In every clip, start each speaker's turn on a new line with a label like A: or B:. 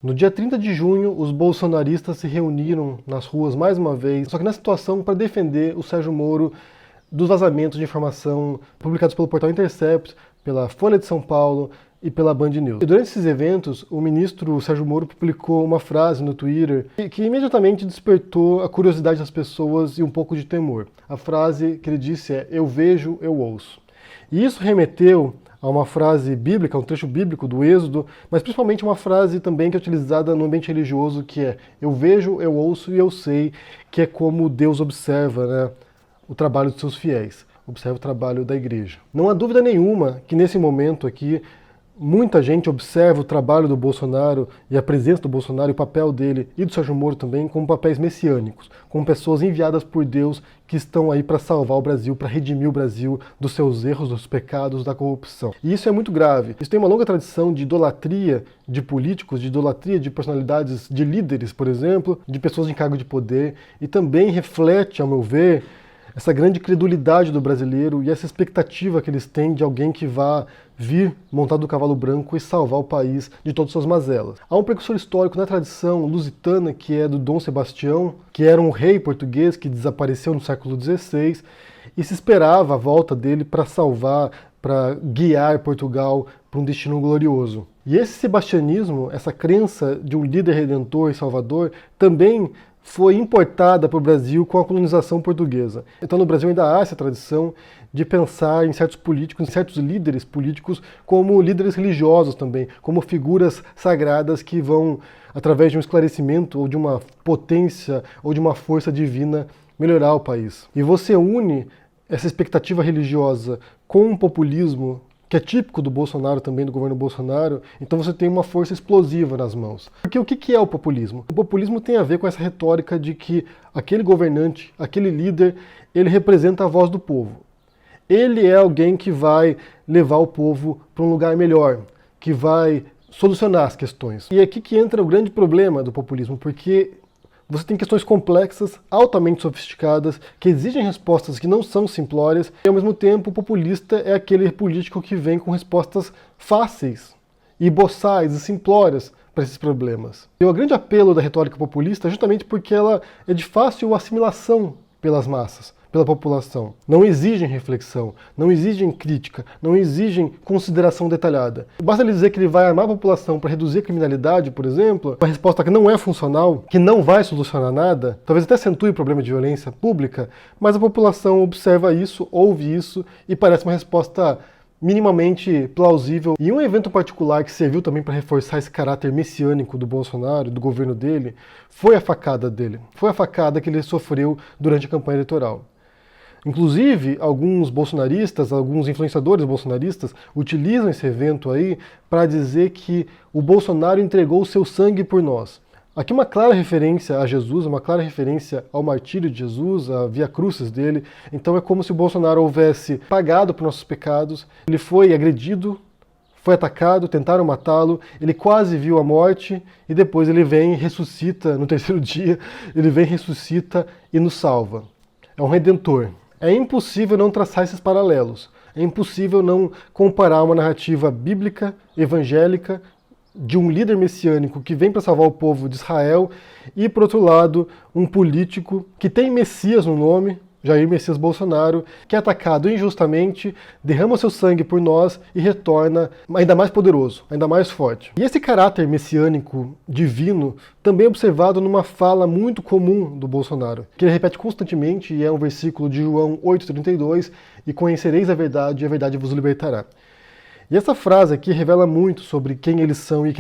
A: No dia 30 de junho, os bolsonaristas se reuniram nas ruas mais uma vez, só que na situação para defender o Sérgio Moro dos vazamentos de informação publicados pelo portal Intercept, pela Folha de São Paulo e pela Band News. E durante esses eventos, o ministro Sérgio Moro publicou uma frase no Twitter que imediatamente despertou a curiosidade das pessoas e um pouco de temor. A frase que ele disse é: "Eu vejo, eu ouço". E isso remeteu a uma frase bíblica, um trecho bíblico do Êxodo, mas principalmente uma frase também que é utilizada no ambiente religioso, que é: "Eu vejo, eu ouço e eu sei", que é como Deus observa, né, o trabalho dos seus fiéis, observa o trabalho da igreja. Não há dúvida nenhuma que nesse momento aqui, muita gente observa o trabalho do Bolsonaro e a presença do Bolsonaro e o papel dele e do Sérgio Moro também como papéis messiânicos, como pessoas enviadas por Deus que estão aí para salvar o Brasil, para redimir o Brasil dos seus erros, dos pecados, da corrupção. E isso é muito grave. Isso tem uma longa tradição de idolatria de políticos, de idolatria de personalidades, de líderes, por exemplo, de pessoas em cargo de poder, e também reflete, ao meu ver, essa grande credulidade do brasileiro e essa expectativa que eles têm de alguém que vá vir montado no cavalo branco e salvar o país de todas as suas mazelas. Há um precursor histórico na tradição lusitana que é do Dom Sebastião, que era um rei português que desapareceu no século XVI e se esperava a volta dele para salvar, para guiar Portugal para um destino glorioso. E esse sebastianismo, essa crença de um líder redentor e salvador, também foi importada para o Brasil com a colonização portuguesa. Então no Brasil ainda há essa tradição de pensar em certos políticos, em certos líderes políticos como líderes religiosos também, como figuras sagradas que vão, através de um esclarecimento ou de uma potência ou de uma força divina, melhorar o país. E você une essa expectativa religiosa com um populismo que é típico do Bolsonaro também, do governo Bolsonaro, então você tem uma força explosiva nas mãos. Porque o que é o populismo? O populismo tem a ver com essa retórica de que aquele governante, aquele líder, ele representa a voz do povo. Ele é alguém que vai levar o povo para um lugar melhor, que vai solucionar as questões. E é aqui que entra o grande problema do populismo, porque você tem questões complexas, altamente sofisticadas, que exigem respostas que não são simplórias, e ao mesmo tempo o populista é aquele político que vem com respostas fáceis, e boçais e simplórias para esses problemas. E o grande apelo da retórica populista é justamente porque ela é de fácil assimilação pelas massas, pela população. Não exigem reflexão, não exigem crítica, não exigem consideração detalhada. Basta ele dizer que ele vai armar a população para reduzir a criminalidade, por exemplo, uma resposta que não é funcional, que não vai solucionar nada, talvez até acentue o problema de violência pública, mas a população observa isso, ouve isso e parece uma resposta minimamente plausível. E um evento particular que serviu também para reforçar esse caráter messiânico do Bolsonaro, do governo dele, foi a facada dele. Foi a facada que ele sofreu durante a campanha eleitoral. Inclusive, alguns bolsonaristas, alguns influenciadores bolsonaristas utilizam esse evento aí para dizer que o Bolsonaro entregou o seu sangue por nós. Aqui uma clara referência a Jesus, uma clara referência ao martírio de Jesus, a via crucis dele. Então é como se o Bolsonaro houvesse pagado por nossos pecados. Ele foi agredido, foi atacado, tentaram matá-lo, ele quase viu a morte e depois ele vem e ressuscita no terceiro dia, ele vem, ressuscita e nos salva. É um redentor. É impossível não traçar esses paralelos. É impossível não comparar uma narrativa bíblica, evangélica, de um líder messiânico que vem para salvar o povo de Israel e, por outro lado, um político que tem Messias no nome, Jair Messias Bolsonaro, que é atacado injustamente, derrama seu sangue por nós e retorna ainda mais poderoso, ainda mais forte. E esse caráter messiânico divino também é observado numa fala muito comum do Bolsonaro, que ele repete constantemente, e é um versículo de João 8,32, "E conhecereis a verdade vos libertará". E essa frase aqui revela muito sobre quem eles são e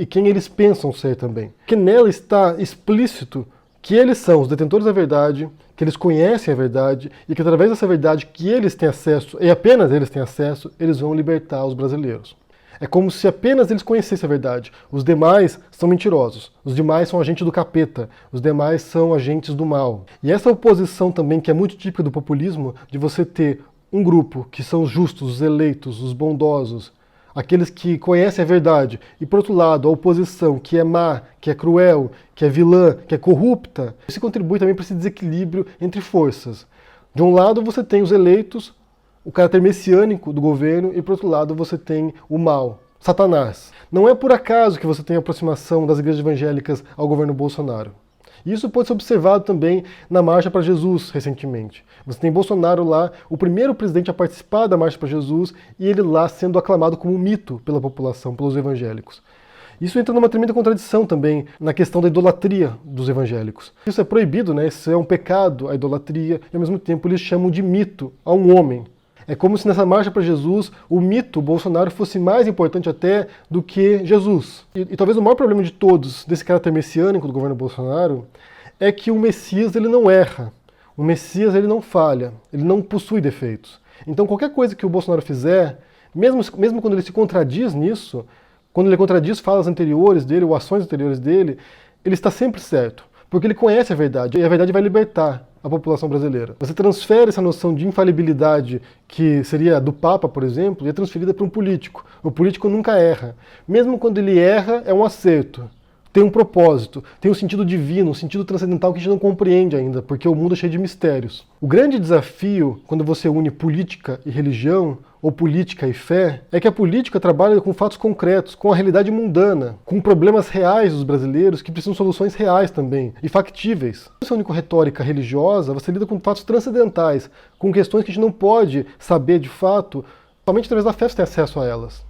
A: quem eles pensam ser também. Porque nela está explícito que eles são os detentores da verdade, que eles conhecem a verdade e que através dessa verdade que eles têm acesso, e apenas eles têm acesso, eles vão libertar os brasileiros. É como se apenas eles conhecessem a verdade. Os demais são mentirosos, os demais são agentes do capeta, os demais são agentes do mal. E essa oposição também, que é muito típica do populismo, de você ter um grupo que são os justos, os eleitos, os bondosos, aqueles que conhecem a verdade, e por outro lado, a oposição, que é má, que é cruel, que é vilã, que é corrupta, isso contribui também para esse desequilíbrio entre forças. De um lado você tem os eleitos, o caráter messiânico do governo, e por outro lado você tem o mal, Satanás. Não é por acaso que você tem a aproximação das igrejas evangélicas ao governo Bolsonaro. Isso pode ser observado também na Marcha para Jesus, recentemente. Você tem Bolsonaro lá, o primeiro presidente a participar da Marcha para Jesus, e ele lá sendo aclamado como um mito pela população, pelos evangélicos. Isso entra numa tremenda contradição também na questão da idolatria dos evangélicos. Isso é proibido, né? Isso é um pecado, a idolatria, e ao mesmo tempo eles chamam de mito a um homem. É como se nessa Marcha para Jesus o mito Bolsonaro fosse mais importante até do que Jesus. E talvez o maior problema de todos desse caráter messiânico do governo Bolsonaro é que o Messias ele não erra, o Messias ele não falha, ele não possui defeitos. Então qualquer coisa que o Bolsonaro fizer, mesmo quando ele se contradiz nisso, quando ele contradiz falas anteriores dele ou ações anteriores dele, ele está sempre certo, porque ele conhece a verdade, e a verdade vai libertar a população brasileira. Você transfere essa noção de infalibilidade, que seria do Papa, por exemplo, e é transferida para um político. O político nunca erra. Mesmo quando ele erra, é um acerto. Tem um propósito, tem um sentido divino, um sentido transcendental que a gente não compreende ainda, porque o mundo é cheio de mistérios. O grande desafio, quando você une política e religião, ou política e fé, é que a política trabalha com fatos concretos, com a realidade mundana, com problemas reais dos brasileiros que precisam de soluções reais também, e factíveis. Essa única retórica religiosa, você lida com fatos transcendentais, com questões que a gente não pode saber de fato, somente através da fé você tem acesso a elas.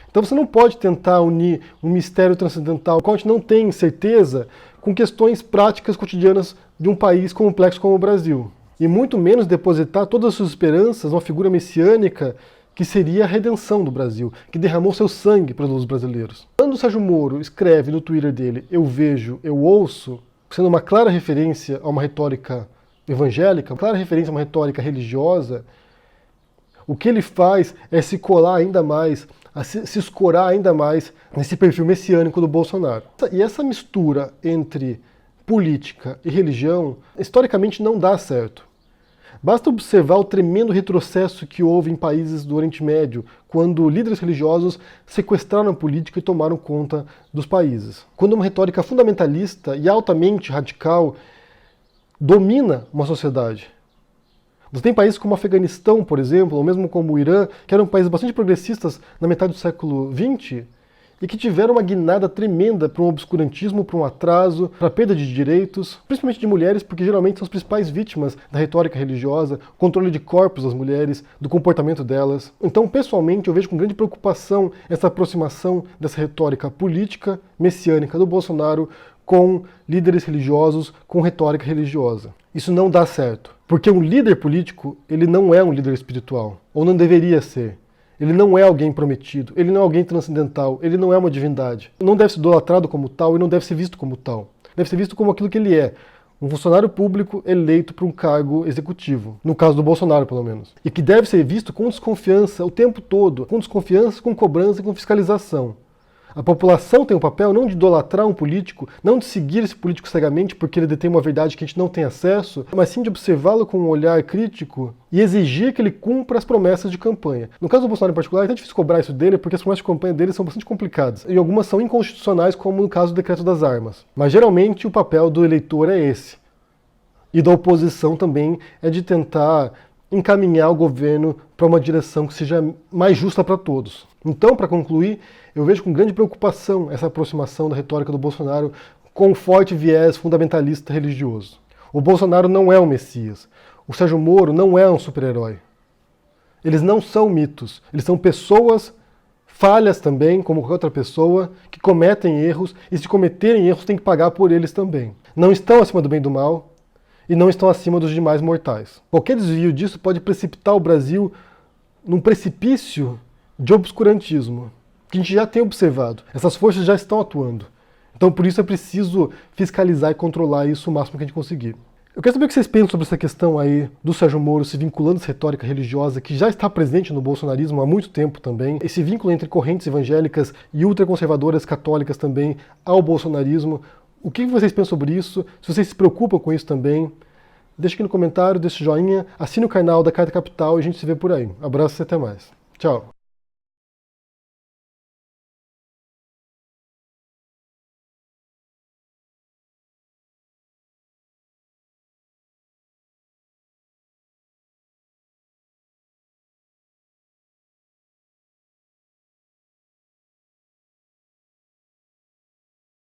A: Então você não pode tentar unir um mistério transcendental, qual a gente não tem certeza, com questões práticas cotidianas de um país complexo como o Brasil. E muito menos depositar todas as suas esperanças numa figura messiânica que seria a redenção do Brasil, que derramou seu sangue pelos brasileiros. Quando o Sérgio Moro escreve no Twitter dele, eu vejo, eu ouço, sendo uma clara referência a uma retórica evangélica, uma clara referência a uma retórica religiosa, o que ele faz é se colar ainda mais, se escorar ainda mais nesse perfil messiânico do Bolsonaro. E essa mistura entre política e religião, historicamente não dá certo. Basta observar o tremendo retrocesso que houve em países do Oriente Médio, quando líderes religiosos sequestraram a política e tomaram conta dos países. Quando uma retórica fundamentalista e altamente radical domina uma sociedade. Você tem países como o Afeganistão, por exemplo, ou mesmo como o Irã, que eram países bastante progressistas na metade do século XX, e que tiveram uma guinada tremenda para um obscurantismo, para um atraso, para a perda de direitos, principalmente de mulheres, porque geralmente são as principais vítimas da retórica religiosa, controle de corpos das mulheres, do comportamento delas. Então, pessoalmente, eu vejo com grande preocupação essa aproximação dessa retórica política, messiânica do Bolsonaro com líderes religiosos, com retórica religiosa. Isso não dá certo, porque um líder político, ele não é um líder espiritual, ou não deveria ser. Ele não é alguém prometido, ele não é alguém transcendental, ele não é uma divindade. Não deve ser idolatrado como tal e não deve ser visto como tal. Deve ser visto como aquilo que ele é, um funcionário público eleito para um cargo executivo, no caso do Bolsonaro, pelo menos. E que deve ser visto com desconfiança o tempo todo, com desconfiança, com cobrança e com fiscalização. A população tem o papel não de idolatrar um político, não de seguir esse político cegamente porque ele detém uma verdade que a gente não tem acesso, mas sim de observá-lo com um olhar crítico e exigir que ele cumpra as promessas de campanha. No caso do Bolsonaro em particular, é até difícil cobrar isso dele porque as promessas de campanha dele são bastante complicadas. E algumas são inconstitucionais, como no caso do decreto das armas. Mas geralmente o papel do eleitor é esse. E da oposição também é de tentar encaminhar o governo para uma direção que seja mais justa para todos. Então, para concluir, eu vejo com grande preocupação essa aproximação da retórica do Bolsonaro com um forte viés fundamentalista religioso. O Bolsonaro não é um Messias. O Sérgio Moro não é um super-herói. Eles não são mitos. Eles são pessoas falhas também, como qualquer outra pessoa, que cometem erros, e se cometerem erros tem que pagar por eles também. Não estão acima do bem e do mal, e não estão acima dos demais mortais. Qualquer desvio disso pode precipitar o Brasil num precipício de obscurantismo, que a gente já tem observado. Essas forças já estão atuando. Então por isso é preciso fiscalizar e controlar isso o máximo que a gente conseguir. Eu quero saber o que vocês pensam sobre essa questão aí do Sérgio Moro se vinculando a essa retórica religiosa que já está presente no bolsonarismo há muito tempo também. Esse vínculo entre correntes evangélicas e ultraconservadoras católicas também ao bolsonarismo. O que vocês pensam sobre isso? Se vocês se preocupam com isso também, deixa aqui no comentário, deixa o joinha, assine o canal da Carta Capital e a gente se vê por aí. Abraço e até mais. Tchau!